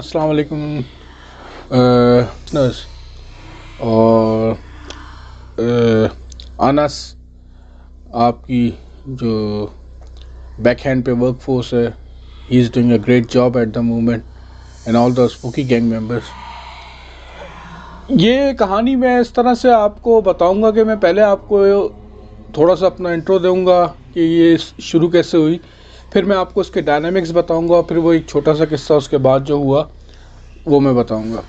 अस्सलाम वालेकुम listeners और अनस आपकी जो बैक हैंड पे वर्क फोर्स है, he is doing a great job at the moment and all the spooky gang members. ये कहानी मैं इस तरह से आपको बताऊंगा कि मैं पहले आपको थोड़ा सा अपना इंट्रो दूंगा कि ये शुरू कैसे हुई, फिर मैं आपको उसके डायनामिक्स बताऊंगा, फिर वो एक छोटा सा किस्सा उसके बाद जो हुआ वो मैं बताऊंगा।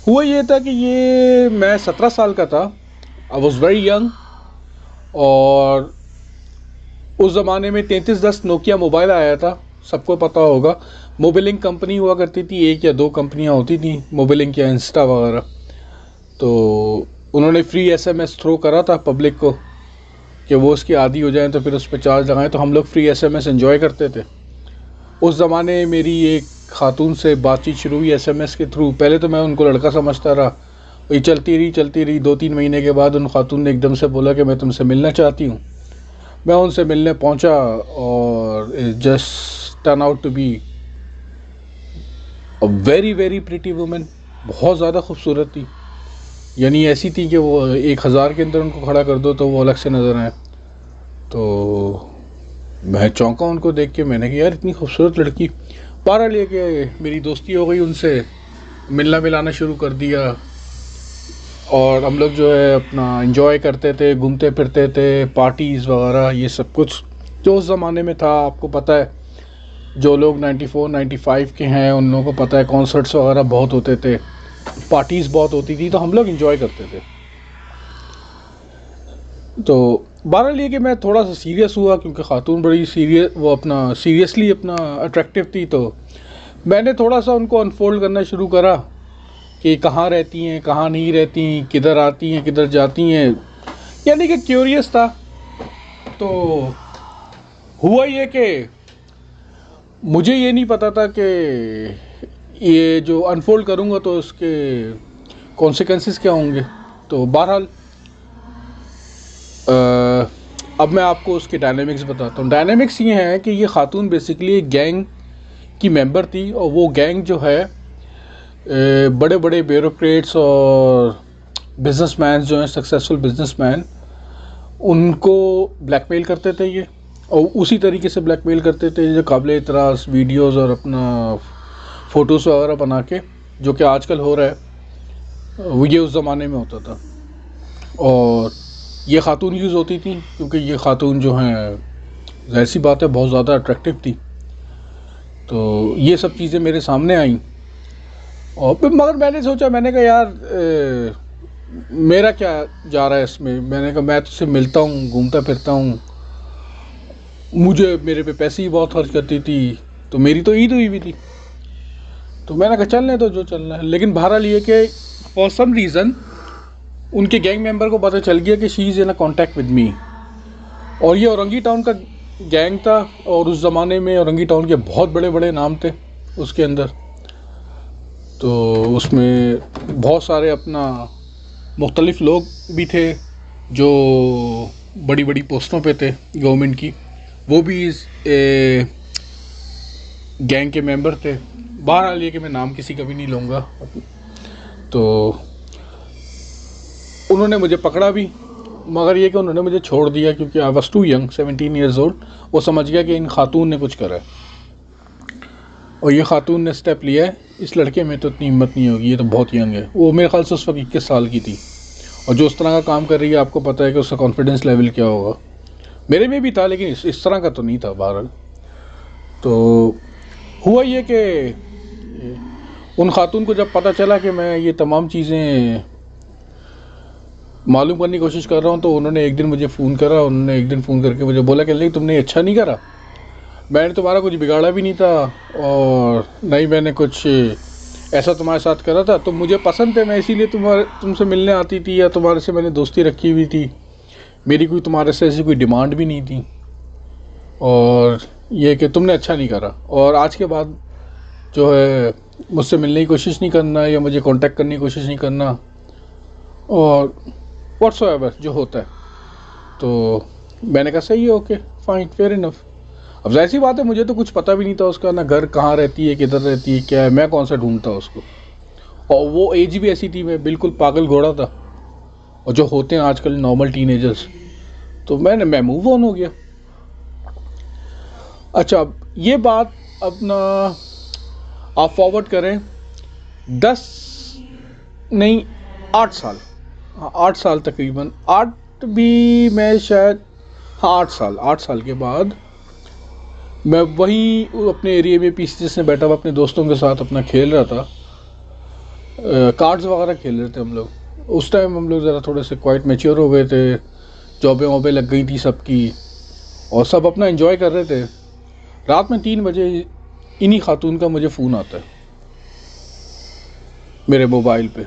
हुआ ये था कि ये मैं 17 साल का था, आई वॉज वेरी यंग, और उस ज़माने में 3310 नोकिया मोबाइल आया था, सबको पता होगा। मोबिलिंक कंपनी हुआ करती थी, एक या दो कंपनियां होती थी, मोबिलिंक या इंस्टा वगैरह। तो उन्होंने फ्री एसएमएस थ्रो करा था पब्लिक को कि वो उसकी आदी हो जाए तो फिर उस पर चार्ज लगाएं, तो हम लोग फ्री एसएमएस एंजॉय करते थे। उस ज़माने मेरी एक खातून से बातचीत शुरू हुई एसएमएस के थ्रू। पहले तो मैं उनको लड़का समझता रहा, वही चलती रही 2-3 महीने के बाद उन खातून ने एकदम से बोला कि मैं तुमसे मिलना चाहती हूँ। मैं उनसे मिलने पहुँचा और just turn out to be a very very pretty woman. बहुत ज़्यादा खूबसूरत थी, यानी ऐसी थी कि वो 1000 के अंदर उनको खड़ा कर दो तो वो अलग से नज़र आए। तो मैं चौंका उनको देख के, मैंने कहा यार इतनी खूबसूरत लड़की। पारा लेके मेरी दोस्ती हो गई उनसे, मिलना मिलाना शुरू कर दिया और हम लोग जो है अपना एंजॉय करते थे, घूमते फिरते थे, पार्टीज़ वगैरह, ये सब कुछ जो उस ज़माने में था। आपको पता है, जो लोग 94-95 के हैं उन लोगों को पता है, कॉन्सर्ट्स वगैरह बहुत होते थे, पार्टीज़ बहुत होती थी, तो हम लोग एंजॉय करते थे। तो बहरहाल ये कि मैं थोड़ा सा सीरियस हुआ क्योंकि खातून बड़ी सीरियसली अपना अट्रैक्टिव थी। तो मैंने थोड़ा सा उनको अनफोल्ड करना शुरू करा कि कहाँ रहती हैं, कहाँ नहीं रहती, किधर आती हैं, किधर जाती हैं, यानी कि क्यूरियस था। तो हुआ ये कि मुझे ये नहीं पता था कि ये जो अनफोल्ड करूँगा तो उसके कॉन्सिक्वेंसेस क्या होंगे। तो बहरहाल अब मैं आपको उसके डायनामिक्स बताता हूँ। डायनामिक्स ये हैं कि ये खातून बेसिकली एक गैंग की मेंबर थी, और वो गैंग जो है बड़े बड़े ब्यूरोक्रेट्स और बिजनेसमैन जो हैं, सक्सेसफुल बिजनेसमैन, उनको ब्लैकमेल करते थे ये, और उसी तरीके से ब्लैकमेल करते थे जो काबिल इतराज़ वीडियोस और अपना फ़ोटोज़ वगैरह बना के, जो कि आजकल हो रहा है, वो ये उस ज़माने में होता था। और ये खातून यूज़ होती थी क्योंकि ये खातून जो हैं, ज़ाहिर सी बात है, बहुत ज़्यादा अट्रैक्टिव थी। तो ये सब चीज़ें मेरे सामने आईं, और फिर मगर मैंने सोचा, मैंने कहा यार मेरा क्या जा रहा है इसमें। मैंने कहा मैं तुझसे मिलता हूँ, घूमता फिरता हूँ, मुझे मेरे पे पैसे ही बहुत खर्च करती थी, तो मेरी तो ईद हुई भी थी, तो मैंने कहा चलने तो जो चलना है। लेकिन बहरहाल ये कि फॉर सम रीज़न उनके गैंग मेंबर को पता चल गया कि she is in a contact with me. और ये औरंगी टाउन का गैंग था, और उस ज़माने में औरंगी टाउन के बहुत बड़े बड़े नाम थे उसके अंदर। तो उसमें बहुत सारे अपना मुख्तलिफ़ लोग भी थे जो बड़ी बड़ी पोस्टों पे थे गवर्नमेंट की, वो भी इस गैंग के मेंबर थे। बहरहाल ये कि मैं नाम किसी का भी नहीं लूँगा। तो उन्होंने मुझे पकड़ा भी, मगर ये कि उन्होंने मुझे छोड़ दिया क्योंकि I was too young, 17 years old. वो समझ गया कि इन खातून ने कुछ करा है, और ये खातून ने स्टेप लिया है, इस लड़के में तो इतनी हिम्मत नहीं होगी, ये तो बहुत यंग है। वो मेरे ख्याल से उस वक्त 21 साल की थी, और जो उस तरह का काम कर रही है आपको पता है कि उसका कॉन्फिडेंस लेवल क्या होगा। मेरे में भी था, लेकिन इस तरह का तो नहीं था बहरहाल। तो हुआ ये कि उन खातून को जब पता चला कि मैं ये तमाम चीज़ें मालूम करने की कोशिश कर रहा हूँ, तो उन्होंने एक दिन मुझे फ़ोन करा। उन्होंने एक दिन फ़ोन करके मुझे बोला कि नहीं, तुमने अच्छा नहीं करा, मैंने तुम्हारा कुछ बिगाड़ा भी नहीं था, और नहीं मैंने कुछ ऐसा तुम्हारे साथ करा था, तुम मुझे पसंद थे, मैं इसीलिए तुमसे मिलने आती थी, या तुम्हारे से मैंने दोस्ती रखी हुई थी, मेरी कोई तुम्हारे से ऐसी कोई डिमांड भी नहीं थी, और ये कि तुमने अच्छा नहीं करा, और आज के बाद जो है मुझसे मिलने की कोशिश नहीं करना, या मुझे कांटेक्ट करने की कोशिश नहीं करना, और व्हाट्सोएवर जो होता है। तो मैंने कहा सही है, ओके फाइन, फेयर इनफ। अब जाहिर सी बात है, मुझे तो कुछ पता भी नहीं था उसका, ना घर कहाँ रहती है, किधर रहती है, क्या है, मैं कौन सा ढूंढता उसको। और वो एज भी ऐसी थी, मैं बिल्कुल पागल घोड़ा था, और जो होते हैं आजकल नॉर्मल टीनेजर्स। तो मैं मूव ऑन हो गया। अच्छा, अब ये बात अपना आप फॉरवर्ड करें 10 नहीं 8 साल, हाँ 8 साल तकरीबन, 8 भी मैं शायद, हाँ 8 साल के बाद मैं वही अपने एरिया में पीसीएस में बैठा हुआ अपने दोस्तों के साथ अपना खेल रहा था। कार्ड्स वगैरह खेल रहे थे हम लोग। उस टाइम हम लोग ज़रा थोड़े से क्वाइट मैच्योर हो गए थे, जॉबें वॉबें लग गई थी सबकी, और सब अपना एंजॉय कर रहे थे। रात में 3 बजे इन्हीं खातून का मुझे फ़ोन आता है मेरे मोबाइल पे।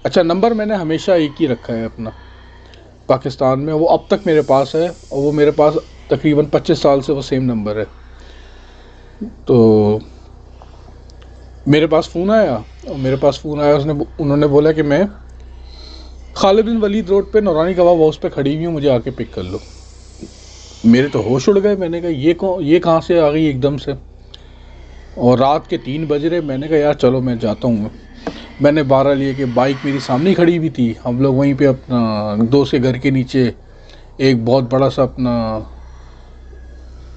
अच्छा, नंबर मैंने हमेशा एक ही रखा है अपना पाकिस्तान में, वो अब तक मेरे पास है, और वो मेरे पास तकरीबन 25 साल से वो सेम नंबर है। तो मेरे पास फ़ोन आया, उन्होंने बोला कि मैं खालिद बिन वलीद रोड पे नौरानी कबाब हाउस पे खड़ी हुई हूँ, मुझे आके पिक कर लो। मेरे तो होश उड़ गए, मैंने कहा ये कहाँ से आ गई एकदम से, और रात के 3 बज रहे। मैंने कहा यार चलो मैं जाता हूँ। मैंने 12 लिए कि बाइक मेरी सामने खड़ी हुई थी, हम लोग वहीं पे अपना दोस्त के घर के नीचे एक बहुत बड़ा सा अपना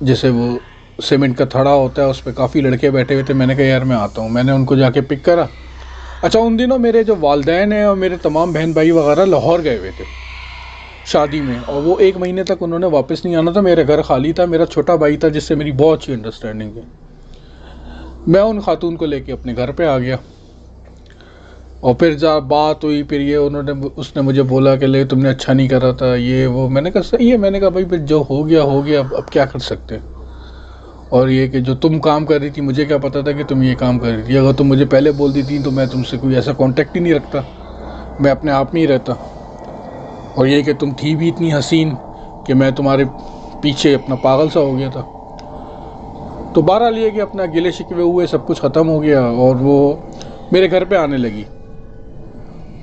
जैसे वो सीमेंट का थड़ा होता है, उस पर काफ़ी लड़के बैठे हुए थे। मैंने कहा यार मैं आता हूँ, मैंने उनको जाके पिक करा। अच्छा, उन दिनों मेरे जो वालदैन हैं और मेरे तमाम बहन भाई वगैरह लाहौर गए हुए थे शादी में, और वो 1 महीने तक उन्होंने वापस नहीं आना था। मेरा घर खाली था, मेरा छोटा भाई था जिससे मेरी बहुत अच्छी अंडरस्टैंडिंग है। मैं उन खातून को लेके अपने घर पे आ गया, और फिर जब बात हुई, फिर ये उसने मुझे बोला कि ले तुमने अच्छा नहीं करा था, ये वो। मैंने कहा सही है, मैंने कहा भाई फिर जो हो गया हो गया, अब क्या कर सकते हैं। और ये कि जो तुम काम कर रही थी, मुझे क्या पता था कि तुम ये काम कर रही थी। अगर तुम मुझे पहले बोल दी थी तो मैं तुमसे कोई ऐसा कांटेक्ट ही नहीं रखता, मैं अपने आप में ही रहता। और ये कि तुम थी भी इतनी हसीन कि मैं तुम्हारे पीछे अपना पागल सा हो गया था। तो 12 लिए कि अपना गिले शिकवे हुए, सब कुछ ख़त्म हो गया, और वो मेरे घर पे आने लगी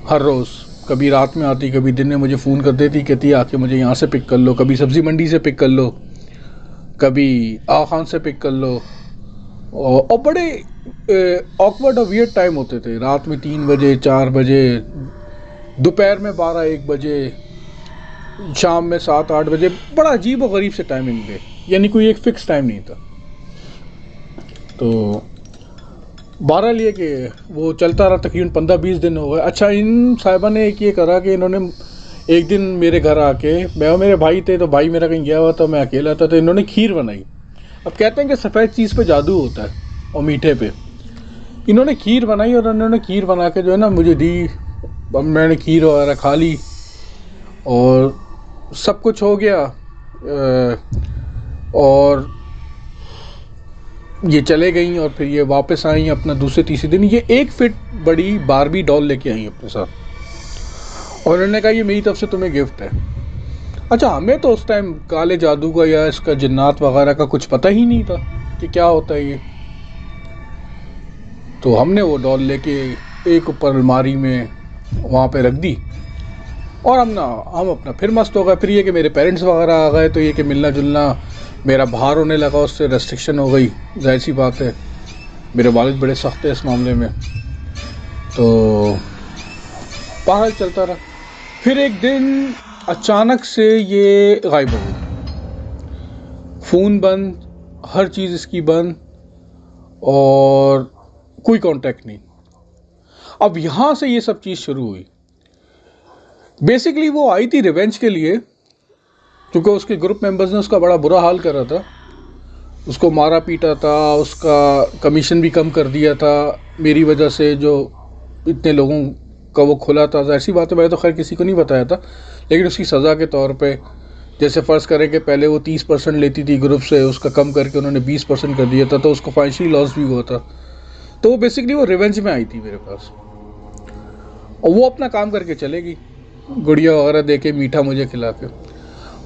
हर रोज़। कभी रात में आती, कभी दिन में मुझे फ़ोन कर देती, कहती आके मुझे यहाँ से पिक कर लो, कभी सब्ज़ी मंडी से पिक कर लो, कभी आगा खान से पिक कर लो। और बड़े ऑकवर्ड और वियर्ड टाइम होते थे। रात में 3 बजे, 4 बजे, दोपहर में 12-1 बजे, शाम में 7-8 बजे, बड़ा अजीब और गरीब से टाइमिंग पे, यानी कोई एक फ़िक्स टाइम नहीं था। तो 12 लिए कि वो चलता रहा, तकरीबन 15-20 दिन हो गए। अच्छा, इन साहिबा ने एक ये करा कि इन्होंने एक दिन मेरे घर आके, मैं और मेरे भाई थे, तो भाई मेरा कहीं गया हुआ था, मैं अकेला था, तो इन्होंने खीर बनाई। अब कहते हैं कि सफ़ेद चीज़ पे जादू होता है और मीठे पे। इन्होंने खीर बनाई, और इन्होंने खीर बना के जो है ना मुझे दी। अब मैंने खीर वगैरह खा ली, और सब कुछ हो गया। और ये चले गई, और फिर ये वापस आई अपना दूसरे तीसरे दिन। ये 1 फीट बड़ी बारबी डॉल लेके आई अपने साथ, और उन्होंने कहा ये मेरी तरफ से तुम्हें गिफ्ट है। अच्छा, हमें तो उस टाइम काले जादू का या इसका जिन्नात वगैरह का कुछ पता ही नहीं था कि क्या होता है ये। तो हमने वो डॉल लेके एक ऊपर अलमारी में वहाँ पे रख दी, और हम अपना फिर मस्त हो गए। फिर ये कि मेरे पेरेंट्स वगैरह आ गए, तो ये कि मिलना जुलना मेरा बाहर होने लगा, उससे रेस्ट्रिक्शन हो गई। जाहिर सी बात है, मेरे वालिद बड़े सख्त है इस मामले में। तो बाहर चलता रहा। फिर एक दिन अचानक से ये गायब हो गई, फ़ोन बंद, हर चीज़ इसकी बंद, और कोई कांटेक्ट नहीं। अब यहाँ से ये सब चीज़ शुरू हुई। बेसिकली वो आई थी रिवेंज के लिए, क्योंकि उसके ग्रुप मेंबर्स ने उसका बड़ा बुरा हाल करा था, उसको मारा पीटा था, उसका कमीशन भी कम कर दिया था मेरी वजह से, जो इतने लोगों का वो खुला था। ऐसी बात है, मैंने तो खैर किसी को नहीं बताया था, लेकिन उसकी सज़ा के तौर पे, जैसे फ़र्ज़ करें कि पहले वो 30% लेती थी ग्रुप से, उसका कम करके उन्होंने 20% कर दिया था, तो उसको फाइनेंशियली लॉस भी हुआ था। तो वो बेसिकली वो रिवेंज में आई थी मेरे पास, और वो अपना काम करके चलेगी, गुड़िया वगैरह दे के, मीठा मुझे खिला के।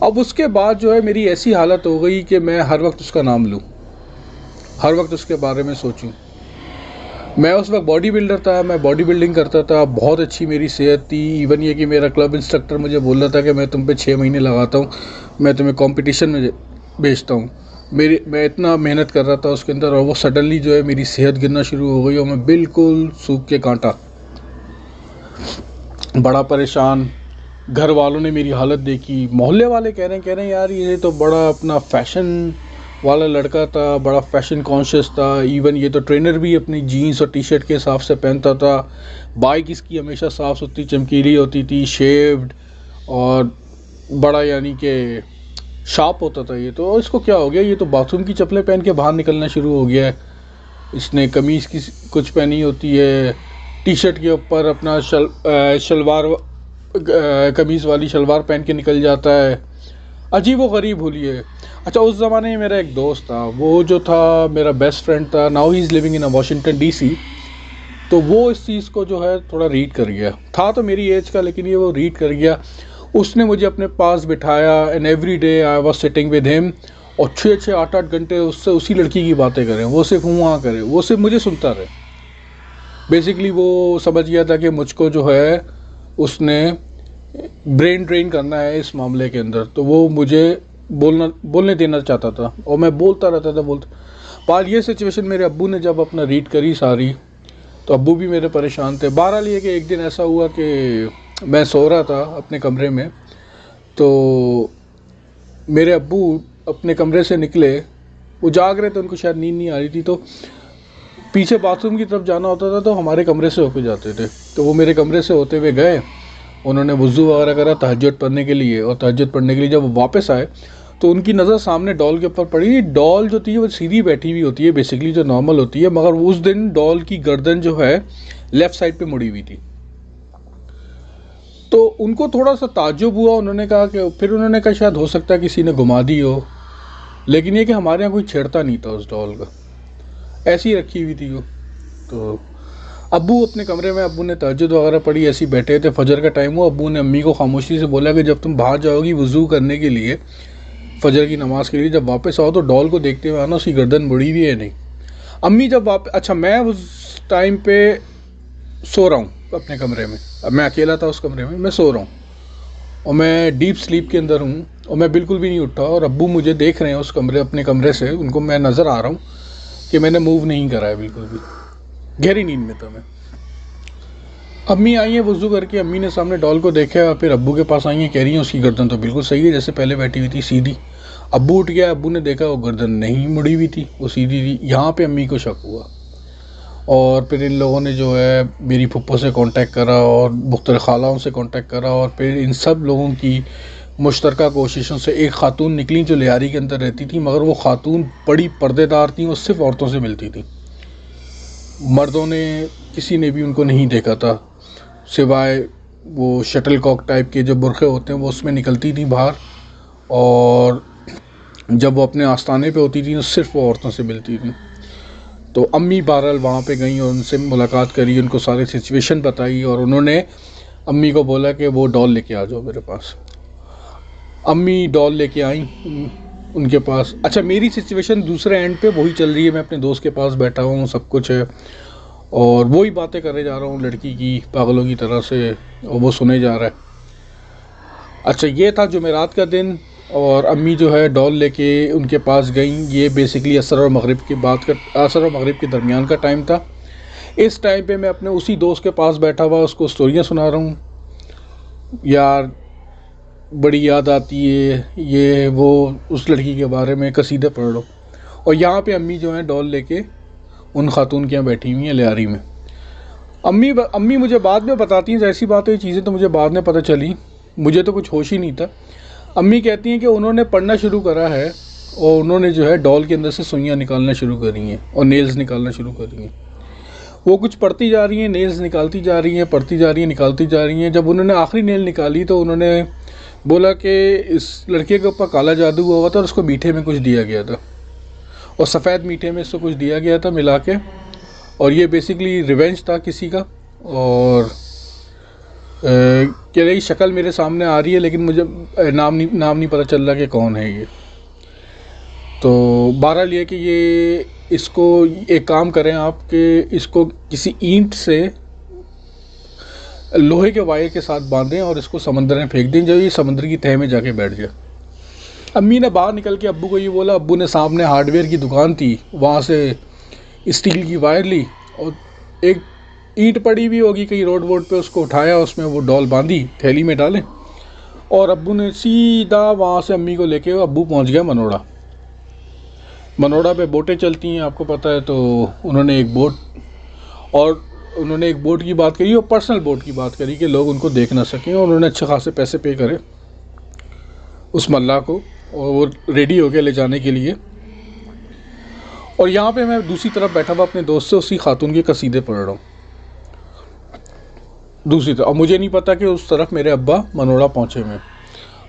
अब उसके बाद जो है मेरी ऐसी हालत हो गई कि मैं हर वक्त उसका नाम लूँ, हर वक्त उसके बारे में सोचूं। मैं उस वक्त बॉडी बिल्डर था, मैं बॉडी बिल्डिंग करता था, बहुत अच्छी मेरी सेहत थी। इवन ये कि मेरा क्लब इंस्ट्रक्टर मुझे बोल रहा था कि मैं तुम पे 6 महीने लगाता हूँ, मैं तुम्हें कंपटीशन में भेजता हूँ। मैं इतना मेहनत कर रहा था उसके अंदर, और वो सडनली जो है मेरी सेहत गिरना शुरू हो गई और मैं बिल्कुल सूख के कांटा, बड़ा परेशान। घर वालों ने मेरी हालत देखी, मोहल्ले वाले कह रहे हैं यार ये तो बड़ा अपना फैशन वाला लड़का था, बड़ा फैशन कॉन्शियस था। इवन ये तो ट्रेनर भी अपनी जीन्स और टी शर्ट के हिसाब से पहनता था। बाइक इसकी हमेशा साफ़ सुथरी चमकीली होती थी, शेव्ड, और बड़ा यानी कि शार्प होता था। ये तो इसको क्या हो गया, ये तो बाथरूम की चप्पलें पहन के बाहर निकलना शुरू हो गया है। इसने कमीज़ की कुछ पहनी होती है, टी शर्ट के ऊपर अपना शलवार, कमीज़ वाली शलवार पहन के निकल जाता है। अजीब व गरीब होली है। अच्छा, उस ज़माने में मेरा एक दोस्त था, वो जो था मेरा बेस्ट फ्रेंड था। Now he is living in Washington DC। तो वो इस चीज़ को जो है थोड़ा रीड कर गया था, तो मेरी एज का, लेकिन ये वो रीड कर गया। उसने मुझे अपने पास बिठाया and every day I was sitting with him, और 6-8 घंटे उससे उसी लड़की की बातें करें, वो सिर्फ वहाँ करे, वो सिर्फ मुझे सुनता रहे। बेसिकली वो समझ गया था कि मुझको जो है उसने ब्रेन ड्रेन करना है इस मामले के अंदर, तो वो मुझे बोलने देना चाहता था, और मैं बोलता रहता था पर ये सिचुएशन मेरे अब्बू ने जब अपना रीड करी सारी, तो अब्बू भी मेरे परेशान थे। बहरहाल ये कि एक दिन ऐसा हुआ कि मैं सो रहा था अपने कमरे में, तो मेरे अब्बू अपने कमरे से निकले, वो जाग रहे थे, उनको शायद नींद नहीं आ रही थी, तो पीछे बाथरूम की तरफ जाना होता था तो हमारे कमरे से होके जाते थे। तो वो मेरे कमरे से होते हुए गए, उन्होंने वुज़ू वगैरह करा तहज्जुद पढ़ने के लिए, और तहज्जुद पढ़ने के लिए जब वो वापस आए तो उनकी नज़र सामने डॉल के ऊपर पड़ी। डॉल जो थी वो सीधी बैठी हुई होती है बेसिकली, जो नॉर्मल होती है, मगर उस दिन डॉल की गर्दन जो है लेफ़्ट साइड पे मुड़ी हुई थी। तो उनको थोड़ा सा ताज्जुब हुआ, उन्होंने कहा कि, फिर उन्होंने कहा शायद हो सकता है किसी ने घुमा दी हो, लेकिन ये कि हमारे यहाँ कोई छेड़ता नहीं था उस डॉल का, ऐसी ही रखी हुई थी वो। तो अब्बू अपने कमरे में, अब्बू ने तहज्जुद वगैरह पढ़ी, ऐसी बैठे थे, फजर का टाइम हुआ। अब्बू ने अम्मी को खामोशी से बोला कि जब तुम बाहर जाओगी वज़ू करने के लिए, फजर की नमाज़ के लिए, जब वापस आओ तो डॉल को देखते हुए आना, उसकी गर्दन मुड़ी हुई है नहीं। अम्मी जब अच्छा, मैं उस टाइम पे सो रहा हूँ अपने कमरे में, अब मैं अकेला था उस कमरे में, मैं सो रहा हूँ और मैं डीप स्लीप के अंदर हूँ, और मैं बिल्कुल भी नहीं उठा, और अब्बू मुझे देख रहे हैं उस कमरे, अपने कमरे से, उनको मैं नज़र आ रहा हूँ कि मैंने मूव नहीं करा है बिल्कुल भी, गहरी नींद में था मैं। अम्मी आई हैं वज़ू करके, अम्मी ने सामने डॉल को देखा, फिर अब्बू के पास आई हैं, कह रही हैं उसकी गर्दन तो बिल्कुल सही है, जैसे पहले बैठी हुई थी सीधी। अब्बू उठ गया, अब्बू ने देखा वो गर्दन नहीं मुड़ी हुई थी, वो सीधी थी। यहाँ पे अम्मी को शक हुआ, और फिर इन लोगों ने जो है मेरी फुप्पो से कांटेक्ट करा और मुख्तलिफ खालाओं से कांटेक्ट करा, और फिर इन सब लोगों की मुश्तरका कोशिशों से एक ख़ातून निकली जो लियारी के अंदर रहती थी, मगर वो ख़ातून बड़ी पर्देदार थी, वो सिर्फ औरतों से मिलती थी, मर्दों ने किसी ने भी उनको नहीं देखा था, सिवाय वो शटल कॉक टाइप के जो बुरखे होते हैं वो उसमें निकलती थी बाहर, और जब वो अपने आस्थाने पे होती थी तो सिर्फ वो औरतों से मिलती थी। तो अम्मी बहरहाल वहाँ पे गई और उनसे मुलाकात करी, उनको सारी सिचुएशन बताई, और उन्होंने अम्मी को बोला कि वो डॉल लेके आ जाओ मेरे पास। अम्मी डॉल लेके आई उनके पास। अच्छा, मेरी सिचुएशन दूसरे एंड पे वही चल रही है, मैं अपने दोस्त के पास बैठा हूँ, सब कुछ है, और वही बातें करे जा रहा हूँ लड़की की पागलों की तरह से, और वो सुने जा रहा है। अच्छा, ये था जुमेरात का दिन, और अम्मी जो है डॉल लेके उनके पास गई। ये बेसिकली असर और मगरिब की बात कर, असर और मगरिब के दरमियान का टाइम था। इस टाइम पे मैं अपने उसी दोस्त के पास बैठा हुआ उसको स्टोरियाँ सुना रहा हूँ, यार बड़ी याद आती है, ये वो उस लड़की के बारे में कसीदे पढ़ लो। और यहाँ पे अम्मी जो है डॉल लेके उन खातून के यहाँ बैठी हुई हैं लियारी में। अम्मी मुझे बाद में बताती हैं, ऐसी बात है, चीज़ें तो मुझे बाद में पता चली, मुझे तो कुछ होश ही नहीं था। अम्मी कहती हैं कि उन्होंने पढ़ना शुरू करा है, और उन्होंने जो है डॉल के अंदर से सुइयाँ निकालना शुरू करी हैं और नेल्स निकालना शुरू करी हैं। वो कुछ पढ़ती जा रही हैं, नेल्स निकालती जा रही हैं, पढ़ती जा रही हैं, निकालती जा रही हैं। जब उन्होंने आखिरी नेल निकाली तो उन्होंने बोला कि इस लड़के के ऊपर काला जादू हुआ था और उसको मीठे में कुछ दिया गया था, और सफ़ेद मीठे में इसको कुछ दिया गया था मिला के, और ये बेसिकली रिवेंज था किसी का। और कह रही शक्ल मेरे सामने आ रही है, लेकिन मुझे नाम नहीं पता चल रहा कि कौन है ये। तो बहरहाल ये कि ये इसको एक काम करें आप कि इसको किसी ईंट से लोहे के वायर के साथ बांधें और इसको समंदर में फेंक दें, जब ये समंदर की तह में जाके बैठ जाए। अम्मी ने बाहर निकल के अब्बू को ये बोला, अब्बू ने सामने हार्डवेयर की दुकान थी वहाँ से स्टील की वायर ली और एक ईंट पड़ी भी होगी कहीं रोड वोड पे, उसको उठाया, उसमें वो डॉल बांधी, थैली में डाले और अब्बू ने सीधा वहाँ से अम्मी को लेके अब्बू पहुँच गया मनोड़ा। मनोड़ा पे बोटें चलती हैं आपको पता है, तो उन्होंने एक बोट की बात करी और पर्सनल बोट की बात करी कि लोग उनको देख ना सकें, और उन्होंने अच्छे खासे पैसे पे करे उस मल्लाह को और वो रेडी हो गया ले जाने के लिए। और यहाँ पे मैं दूसरी तरफ बैठा हुआ अपने दोस्त से उसी खातून के कसीदे पढ़ रहा हूँ दूसरी तरफ, और मुझे नहीं पता कि उस तरफ मेरे अब्बा मनोड़ा पहुँचे हुए।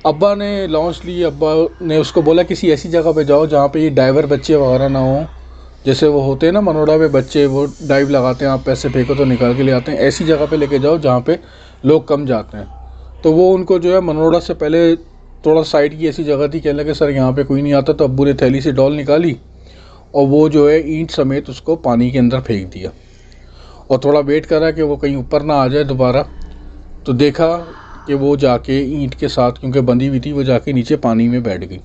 अब्बा ने लॉन्च ली, अब्बा ने उसको बोला किसी ऐसी जगह पे जाओ जहाँ पे ये डाइवर बच्चे वगैरह ना हो, जैसे वो होते हैं ना मनोड़ा में बच्चे वो डाइव लगाते हैं, आप पैसे फेंको तो निकाल के ले आते हैं, ऐसी जगह पे लेके जाओ जहाँ पे लोग कम जाते हैं। तो वो उनको जो है मनोड़ा से पहले थोड़ा साइड की ऐसी जगह थी, कहने लगे सर यहाँ पे कोई नहीं आता। तो अब्बू ने थैली से डॉल निकाली और वो जो है ईंट समेत उसको पानी के अंदर फेंक दिया और थोड़ा वेट करा कि वो कहीं ऊपर ना आ जाए दोबारा। तो देखा कि वो जाके ईंट के साथ, क्योंकि बंधी हुई थी, वो जाके नीचे पानी में बैठ गई।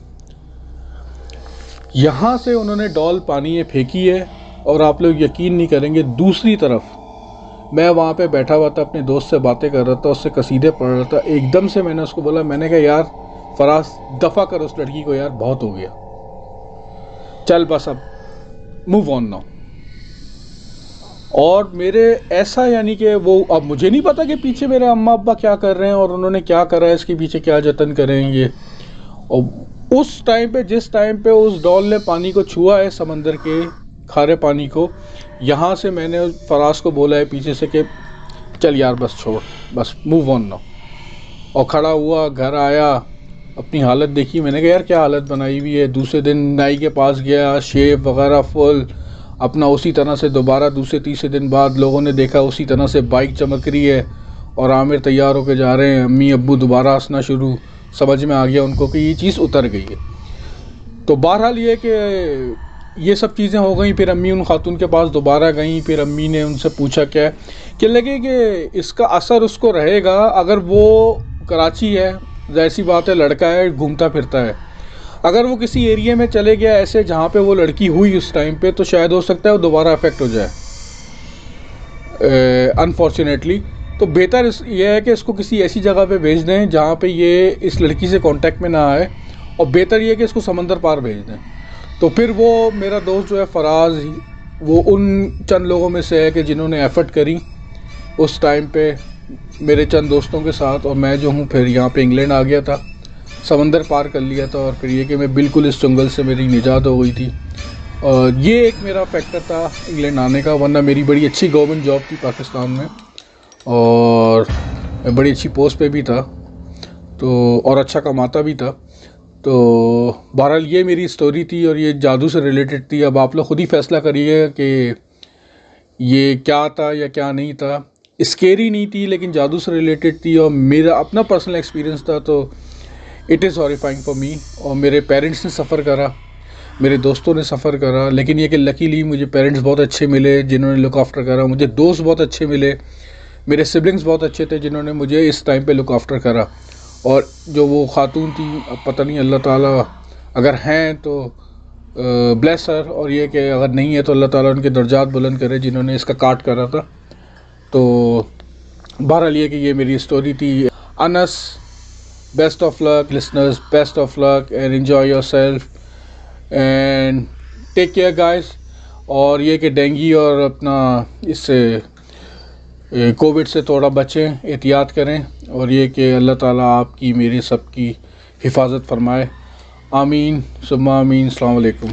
यहाँ से उन्होंने डॉल पानी में फेंकी है और आप लोग यकीन नहीं करेंगे, दूसरी तरफ मैं वहाँ पे बैठा हुआ था, अपने दोस्त से बातें कर रहा था, उससे कसीदे पढ़ रहा था। एकदम से मैंने उसको बोला, मैंने कहा यार फराज दफ़ा कर उस लड़की को यार, बहुत हो गया, चल बस अब मूव ऑन नाउ। और मेरे ऐसा यानी कि वो, अब मुझे नहीं पता कि पीछे मेरे अम्मा अब्बा क्या कर रहे हैं और उन्होंने क्या करा है, इसके पीछे क्या जतन करेंगे। और उस टाइम पे, जिस टाइम पे उस डॉल ने पानी को छुआ है, समंदर के खारे पानी को, यहाँ से मैंने फराज को बोला है पीछे से कि चल यार बस छोड़, बस मूव ऑन नाउ। और खड़ा हुआ, घर आया, अपनी हालत देखी, मैंने कहा यार क्या हालत बनाई हुई है। दूसरे दिन नाई के पास गया, शेव वगैरह फुल अपना, उसी तरह से दोबारा दूसरे तीसरे दिन बाद लोगों ने देखा उसी तरह से बाइक चमक रही है और आमिर तैयार होकर जा रहे हैं। अम्मी अब्बू दोबारा हंसना शुरू, समझ में आ गया उनको कि ये चीज़ उतर गई है। तो बहरहाल ये कि ये सब चीज़ें हो गई। फिर अम्मी उन खातून के पास दोबारा गई, फिर अम्मी ने उनसे पूछा क्या कि लगे कि इसका असर उसको रहेगा अगर वो कराची है, जाहिर सी बात है लड़का है, घूमता फिरता है, अगर वो किसी एरिया में चले गया ऐसे जहाँ पे वो लड़की हुई उस टाइम पे, तो शायद हो सकता है वो दोबारा अफेक्ट हो जाए अनफॉर्चुनेटली। तो बेहतर यह है कि इसको किसी ऐसी जगह पे भेज दें जहाँ पे ये इस लड़की से कांटेक्ट में ना आए, और बेहतर ये है कि इसको समंदर पार भेज दें। तो फिर वो मेरा दोस्त जो है फराज, वो उन चंद लोगों में से है कि जिन्होंने एफ़र्ट करी उस टाइम पे मेरे चंद दोस्तों के साथ। और मैं जो हूँ फिर यहाँ पे इंग्लैंड आ गया था, समंदर पार कर लिया था, और फिर ये कि मैं बिल्कुल इस जंगल से मेरी निजात हो गई थी। और ये एक मेरा फैक्टर था इंग्लैंड आने का, वरना मेरी बड़ी अच्छी गवर्नमेंट जॉब थी पाकिस्तान में और मैं बड़ी अच्छी पोस्ट पे भी था, तो और अच्छा कमाता भी था। तो बहरहाल ये मेरी स्टोरी थी और ये जादू से रिलेटेड थी। अब आप लोग खुद ही फैसला करिए कि ये क्या था या क्या नहीं था। स्केरी नहीं थी लेकिन जादू से रिलेटेड थी और मेरा अपना पर्सनल एक्सपीरियंस था, तो it is horrifying for me. और मेरे पेरेंट्स ने सफ़र करा, मेरे दोस्तों ने सफ़र करा, लेकिन ये कि लकीली मुझे पेरेंट्स बहुत अच्छे मिले जिन्होंने लुक आफ्टर करा, मुझे दोस्त बहुत अच्छे मिले, मेरे सिबलिंग्स बहुत अच्छे थे जिन्होंने मुझे इस टाइम पे लुक आफ्टर करा। और जो वो खातून थी, अब पता नहीं अल्लाह ताला अगर हैं तो ब्लेस हर, और ये कि अगर नहीं है तो अल्लाह ताला उनके दर्जात बुलंद करे जिन्होंने इसका काट करा था। तो बहरहाल ये कि ये मेरी स्टोरी थी। Anas, best of luck listeners, best of luck and enjoy yourself and take care guys. और ये कि डेंगू और अपना इससे कोविड से थोड़ा बचें, एहतियात करें, और ये कि अल्लाह ताला आपकी मेरी सबकी हिफाजत फरमाए। आमीन सुम्मा आमीन। अस्सलाम वालेकुम।